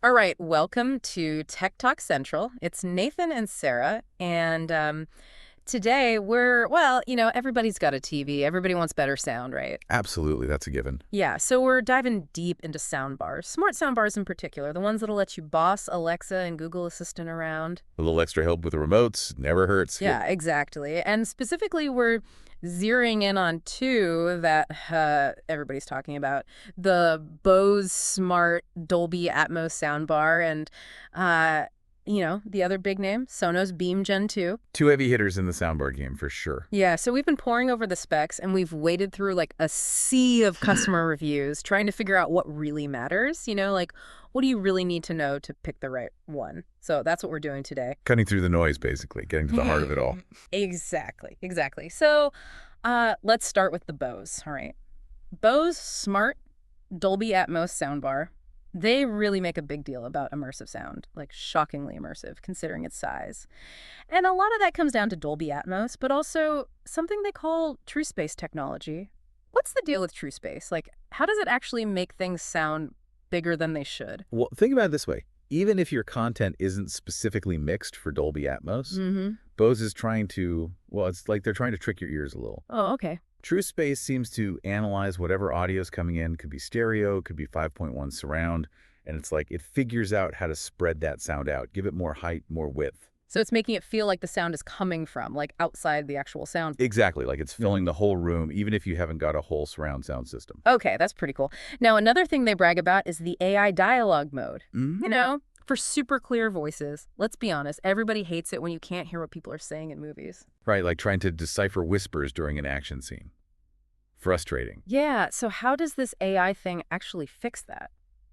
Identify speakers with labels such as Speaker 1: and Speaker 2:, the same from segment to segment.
Speaker 1: All right, welcome to Tech Talk Central. It's Nathan and Sarah, and today everybody's got a TV. Everybody wants better sound, right?
Speaker 2: Absolutely, that's a given.
Speaker 1: Yeah, so we're diving deep into soundbars, smart soundbars in particular, the ones that'll let you boss Alexa and Google Assistant around.
Speaker 2: A little extra help with the remotes never hurts.
Speaker 1: Yeah, exactly. And specifically, we're zeroing in on two that everybody's talking about, the Bose Smart Dolby Atmos soundbar and, the other big name, Sonos Beam Gen 2.
Speaker 2: Two heavy hitters in the soundbar game for sure.
Speaker 1: Yeah, so we've been poring over the specs, and we've waded through like a sea of customer reviews, trying to figure out what really matters, like what do you really need to know to pick the right one? So that's what we're doing today.
Speaker 2: Cutting through the noise, basically, getting to the heart of it all.
Speaker 1: Exactly. So let's start with the Bose, all right? Bose Smart Dolby Atmos soundbar. They really make a big deal about immersive sound, like shockingly immersive, considering its size. And a lot of that comes down to Dolby Atmos, but also something they call true space technology. What's the deal with true space? Like, how does it actually make things sound bigger than they should?
Speaker 2: Well, think about it this way. Even if your content isn't specifically mixed for Dolby Atmos, Bose is trying to, it's like they're trying to trick your ears a little.
Speaker 1: Oh, okay.
Speaker 2: True Space seems to analyze whatever audio is coming in. Could be stereo, could be 5.1 surround, and it's like it figures out how to spread that sound out, give it more height, more width.
Speaker 1: So it's making it feel like the sound is coming from, like, outside the actual sound.
Speaker 2: Exactly, like it's filling the whole room, even if you haven't got a whole surround sound system.
Speaker 1: Okay, that's pretty cool. Now, another thing they brag about is the AI dialogue mode. For super clear voices. Let's be honest, everybody hates it when you can't hear what people are saying in movies.
Speaker 2: Right, like trying to decipher whispers during an action scene. Frustrating.
Speaker 1: Yeah, so how does this AI thing actually fix that?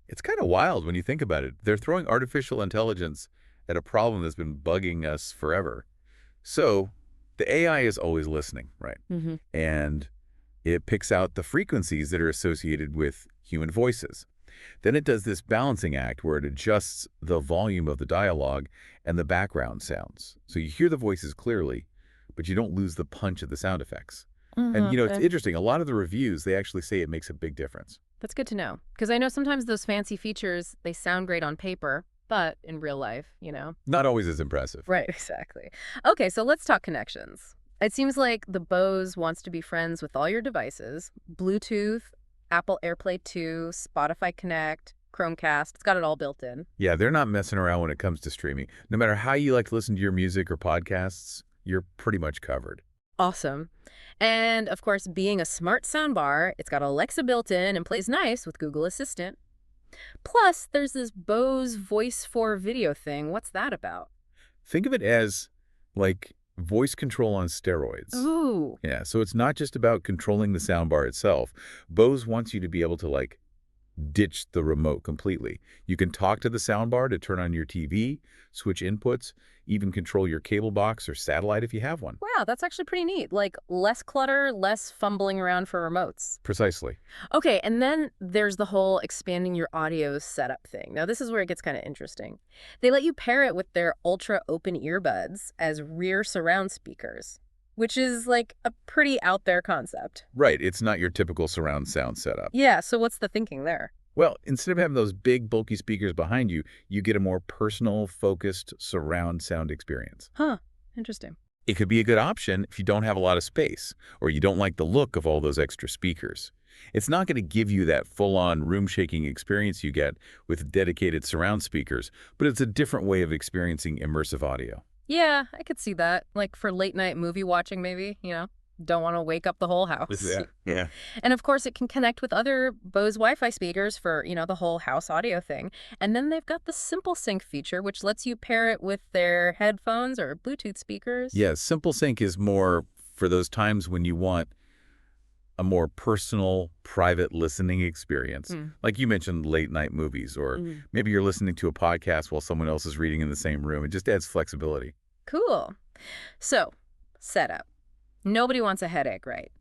Speaker 2: It's kind of wild when you think about it. They're throwing artificial intelligence at a problem that's been bugging us forever. So the AI is always listening, right? And it picks out the frequencies that are associated with human voices. Then it does this balancing act where it adjusts the volume of the dialogue and the background sounds. So you hear the voices clearly, but you don't lose the punch of the sound effects. And, it's interesting. A lot of the reviews, they actually say it makes a big difference.
Speaker 1: That's good to know. Because I know sometimes those fancy features, they sound great on paper, but in real life,
Speaker 2: Not always as impressive.
Speaker 1: Right, exactly. Okay, so let's talk connections. It seems like the Bose wants to be friends with all your devices. Bluetooth, Apple AirPlay 2, Spotify Connect, Chromecast. It's got it all built in.
Speaker 2: Yeah, they're not messing around when it comes to streaming. No matter how you like to listen to your music or podcasts, you're pretty much covered.
Speaker 1: Awesome. And, of course, being a smart soundbar, it's got Alexa built in and plays nice with Google Assistant. Plus, there's this Bose Voice for Video thing. What's that about?
Speaker 2: Think of it as, like, voice control on steroids.
Speaker 1: Ooh.
Speaker 2: Yeah, so it's not just about controlling the soundbar itself. Bose wants you to be able to, like, ditch the remote completely. You can talk to the soundbar to turn on your TV, switch inputs, even control your cable box or satellite if you have one.
Speaker 1: Wow, that's actually pretty neat. Like, less clutter, less fumbling around for remotes.
Speaker 2: Precisely.
Speaker 1: Okay, and then there's the whole expanding your audio setup thing. Now, this is where it gets kind of interesting. They let you pair it with their ultra-open earbuds as rear surround speakers, which is like a pretty out there concept.
Speaker 2: Right, it's not your typical surround sound setup.
Speaker 1: Yeah, so what's the thinking there?
Speaker 2: Well, instead of having those big, bulky speakers behind you, you get a more personal, focused surround sound experience.
Speaker 1: Huh, interesting.
Speaker 2: It could be a good option if you don't have a lot of space, or you don't like the look of all those extra speakers. It's not going to give you that full-on room-shaking experience you get with dedicated surround speakers, but it's a different way of experiencing immersive audio.
Speaker 1: Yeah, I could see that. Like for late night movie watching, maybe, don't want to wake up the whole house.
Speaker 2: Yeah.
Speaker 1: And of course, it can connect with other Bose Wi-Fi speakers for, the whole house audio thing. And then they've got the Simple Sync feature, which lets you pair it with their headphones or Bluetooth speakers.
Speaker 2: Yeah, Simple Sync is more for those times when you want a more personal, private listening experience. Like you mentioned, late night movies, or maybe you're listening to a podcast while someone else is reading in the same room. It just adds flexibility.
Speaker 1: Cool. So, setup. Nobody wants a headache, right?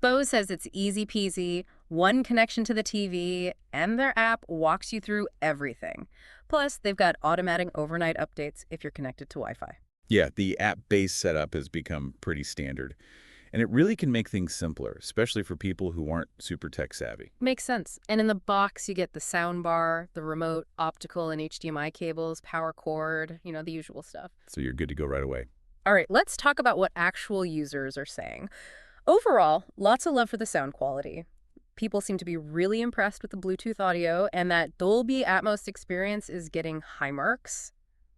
Speaker 1: Bose says it's easy peasy, one connection to the TV, and their app walks you through everything. Plus, they've got automatic overnight updates if you're connected to Wi-Fi.
Speaker 2: Yeah, the app-based setup has become pretty standard. And it really can make things simpler, especially for people who aren't super tech savvy.
Speaker 1: Makes sense. And in the box, you get the soundbar, the remote, optical and HDMI cables, power cord, the usual stuff.
Speaker 2: So you're good to go right away.
Speaker 1: All right, let's talk about what actual users are saying. Overall, lots of love for the sound quality. People seem to be really impressed with the Bluetooth audio, and that Dolby Atmos experience is getting high marks.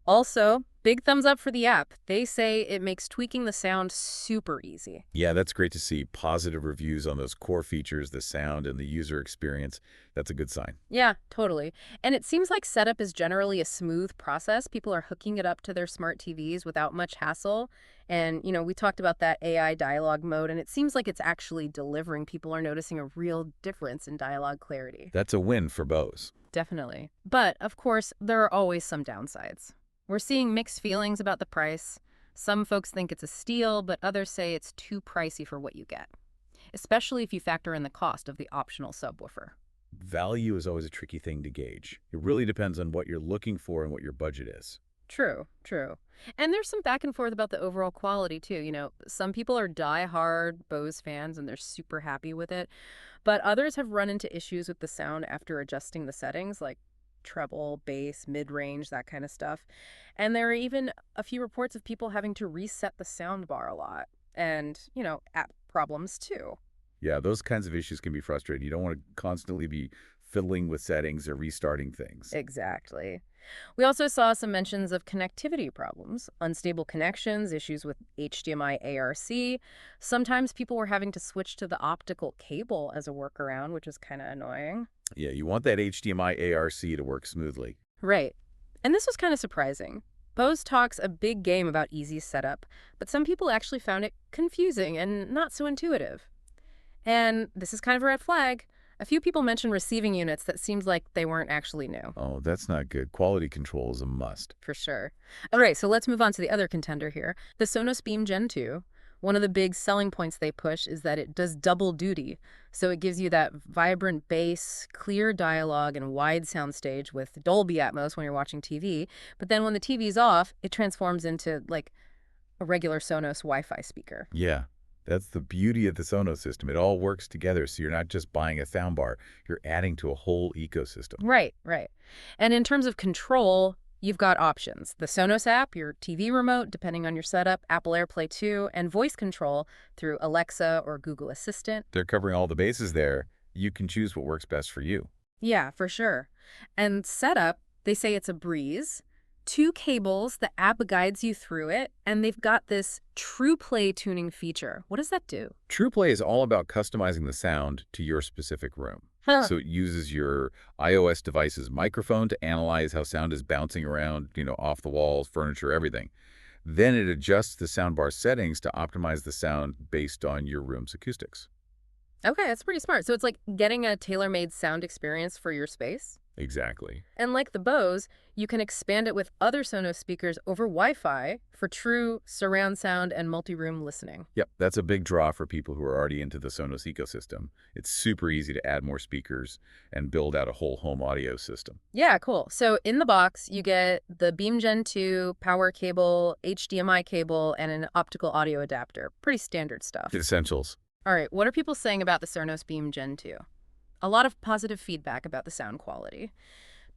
Speaker 1: Also, big thumbs up for the app. They say it makes tweaking the sound super easy.
Speaker 2: Yeah, that's great to see. Positive reviews on those core features, the sound and the user experience. That's a good sign.
Speaker 1: Yeah, totally. And it seems like setup is generally a smooth process. People are hooking it up to their smart TVs without much hassle. And, we talked about that AI dialogue mode, and it seems like it's actually delivering. People are noticing a real difference in dialogue clarity.
Speaker 2: That's a win for Bose.
Speaker 1: Definitely. But, of course, there are always some downsides. We're seeing mixed feelings about the price. Some folks think it's a steal, but others say it's too pricey for what you get, especially if you factor in the cost of the optional subwoofer.
Speaker 2: Value is always a tricky thing to gauge. It really depends on what you're looking for and what your budget is.
Speaker 1: True, true. And there's some back and forth about the overall quality, too. Some people are die-hard Bose fans and they're super happy with it, but others have run into issues with the sound after adjusting the settings, like treble, bass, mid-range, that kind of stuff. And there are even a few reports of people having to reset the soundbar a lot. And, app problems too.
Speaker 2: Yeah, those kinds of issues can be frustrating. You don't want to constantly be fiddling with settings or restarting things.
Speaker 1: Exactly. We also saw some mentions of connectivity problems, unstable connections, issues with HDMI ARC. Sometimes people were having to switch to the optical cable as a workaround, which is kind of annoying.
Speaker 2: Yeah, you want that HDMI ARC to work smoothly.
Speaker 1: Right. And this was kind of surprising. Bose talks a big game about easy setup, but some people actually found it confusing and not so intuitive. And this is kind of a red flag. A few people mentioned receiving units that seems like they weren't actually new.
Speaker 2: Oh, that's not good. Quality control is a must.
Speaker 1: For sure. All right, so let's move on to the other contender here, the Sonos Beam Gen 2. One of the big selling points they push is that it does double duty. So it gives you that vibrant bass, clear dialogue, and wide soundstage with Dolby Atmos when you're watching TV. But then when the TV's off, it transforms into, like, a regular Sonos Wi-Fi speaker.
Speaker 2: Yeah, that's the beauty of the Sonos system. It all works together, so you're not just buying a soundbar. You're adding to a whole ecosystem.
Speaker 1: Right, right. And in terms of control, you've got options. The Sonos app, your TV remote, depending on your setup, Apple AirPlay 2, and voice control through Alexa or Google Assistant.
Speaker 2: They're covering all the bases there. You can choose what works best for you.
Speaker 1: Yeah, for sure. And setup, they say it's a breeze. 2 cables, the app guides you through it, and they've got this True Play tuning feature. What does that do?
Speaker 2: TruePlay is all about customizing the sound to your specific room.
Speaker 1: Huh.
Speaker 2: So it uses your iOS device's microphone to analyze how sound is bouncing around, off the walls, furniture, everything. Then it adjusts the soundbar settings to optimize the sound based on your room's acoustics.
Speaker 1: Okay, that's pretty smart. So it's like getting a tailor-made sound experience for your space.
Speaker 2: Exactly.
Speaker 1: And like the Bose, you can expand it with other Sonos speakers over Wi-Fi for true surround sound and multi-room listening.
Speaker 2: Yep, that's a big draw for people who are already into the Sonos ecosystem. It's super easy to add more speakers and build out a whole home audio system.
Speaker 1: Yeah, cool. So in the box, you get the Beam Gen 2 power cable, HDMI cable, and an optical audio adapter. Pretty standard stuff.
Speaker 2: Essentials.
Speaker 1: All right, what are people saying about the Sonos Beam Gen 2? A lot of positive feedback about the sound quality.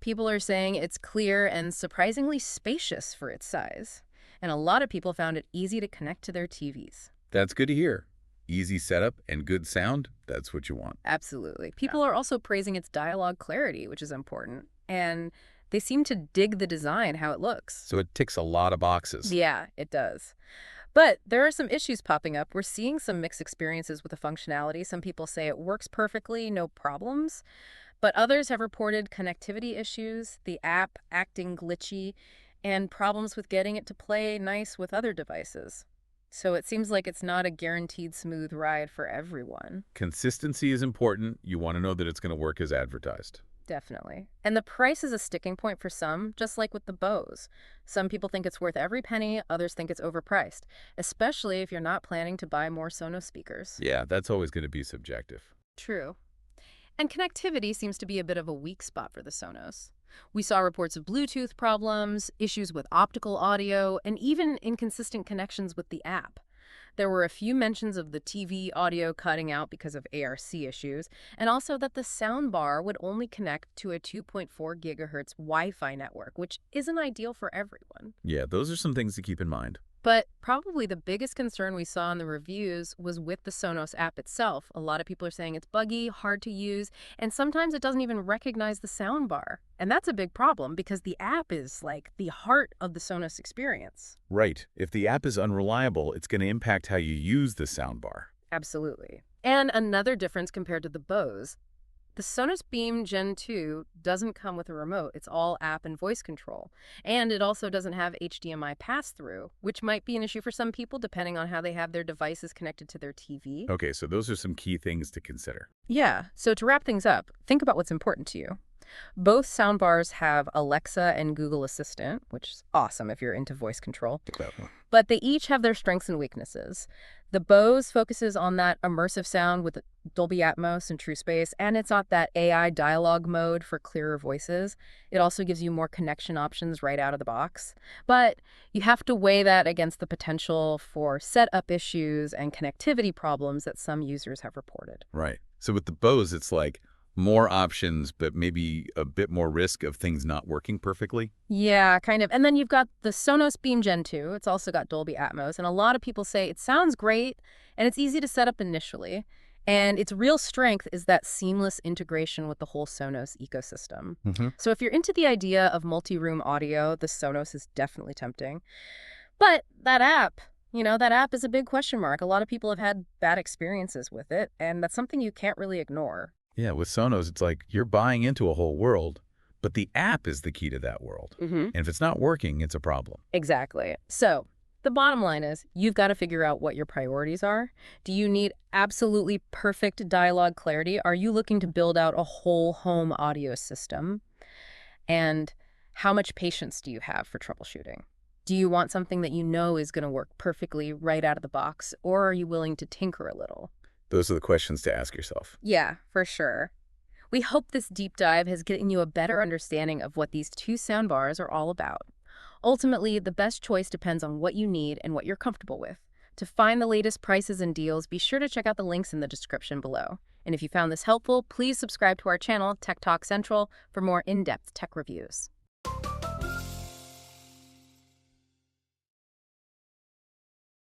Speaker 1: People are saying it's clear and surprisingly spacious for its size. And a lot of people found it easy to connect to their TVs.
Speaker 2: That's good to hear. Easy setup and good sound, that's what you want.
Speaker 1: Absolutely. People are also praising its dialogue clarity, which is important. And they seem to dig the design, how it looks.
Speaker 2: So it ticks a lot of boxes.
Speaker 1: Yeah, it does. But there are some issues popping up. We're seeing some mixed experiences with the functionality. Some people say it works perfectly, no problems. But others have reported connectivity issues, the app acting glitchy, and problems with getting it to play nice with other devices. So it seems like it's not a guaranteed smooth ride for everyone.
Speaker 2: Consistency is important. You want to know that it's going to work as advertised.
Speaker 1: Definitely. And the price is a sticking point for some, just like with the Bose. Some people think it's worth every penny, others think it's overpriced, especially if you're not planning to buy more Sonos speakers.
Speaker 2: Yeah, that's always going to be subjective.
Speaker 1: True. And connectivity seems to be a bit of a weak spot for the Sonos. We saw reports of Bluetooth problems, issues with optical audio, and even inconsistent connections with the app. There were a few mentions of the TV audio cutting out because of ARC issues, and also that the soundbar would only connect to a 2.4 gigahertz Wi-Fi network, which isn't ideal for everyone.
Speaker 2: Yeah, those are some things to keep in mind.
Speaker 1: But probably the biggest concern we saw in the reviews was with the Sonos app itself. A lot of people are saying it's buggy, hard to use, and sometimes it doesn't even recognize the soundbar. And that's a big problem because the app is like the heart of the Sonos experience.
Speaker 2: Right. If the app is unreliable, it's going to impact how you use the soundbar.
Speaker 1: Absolutely. And another difference compared to the Bose, the Sonos Beam Gen 2 doesn't come with a remote. It's all app and voice control. And it also doesn't have HDMI pass-through, which might be an issue for some people depending on how they have their devices connected to their TV.
Speaker 2: Okay, so those are some key things to consider.
Speaker 1: Yeah, so to wrap things up, think about what's important to you. Both soundbars have Alexa and Google Assistant, which is awesome if you're into voice control. But they each have their strengths and weaknesses. The Bose focuses on that immersive sound with Dolby Atmos and True Space, and it's got that AI dialogue mode for clearer voices. It also gives you more connection options right out of the box. But you have to weigh that against the potential for setup issues and connectivity problems that some users have reported.
Speaker 2: Right. So with the Bose, it's like more options, but maybe a bit more risk of things not working perfectly.
Speaker 1: Yeah, kind of. And then you've got the Sonos Beam Gen 2. It's also got Dolby Atmos. And a lot of people say it sounds great and it's easy to set up initially. And its real strength is that seamless integration with the whole Sonos ecosystem. So if you're into the idea of multi-room audio, the Sonos is definitely tempting. But that app, that app is a big question mark. A lot of people have had bad experiences with it, and that's something you can't really ignore.
Speaker 2: Yeah, with Sonos, it's like you're buying into a whole world, but the app is the key to that world. And if it's not working, it's a problem.
Speaker 1: Exactly. So the bottom line is you've got to figure out what your priorities are. Do you need absolutely perfect dialogue clarity? Are you looking to build out a whole home audio system? And how much patience do you have for troubleshooting? Do you want something that you know is going to work perfectly right out of the box, or are you willing to tinker a little?
Speaker 2: Those are the questions to ask yourself.
Speaker 1: Yeah, for sure. We hope this deep dive has given you a better understanding of what these two soundbars are all about. Ultimately, the best choice depends on what you need and what you're comfortable with. To find the latest prices and deals, be sure to check out the links in the description below. And if you found this helpful, please subscribe to our channel, Tech Talk Central, for more in-depth tech reviews.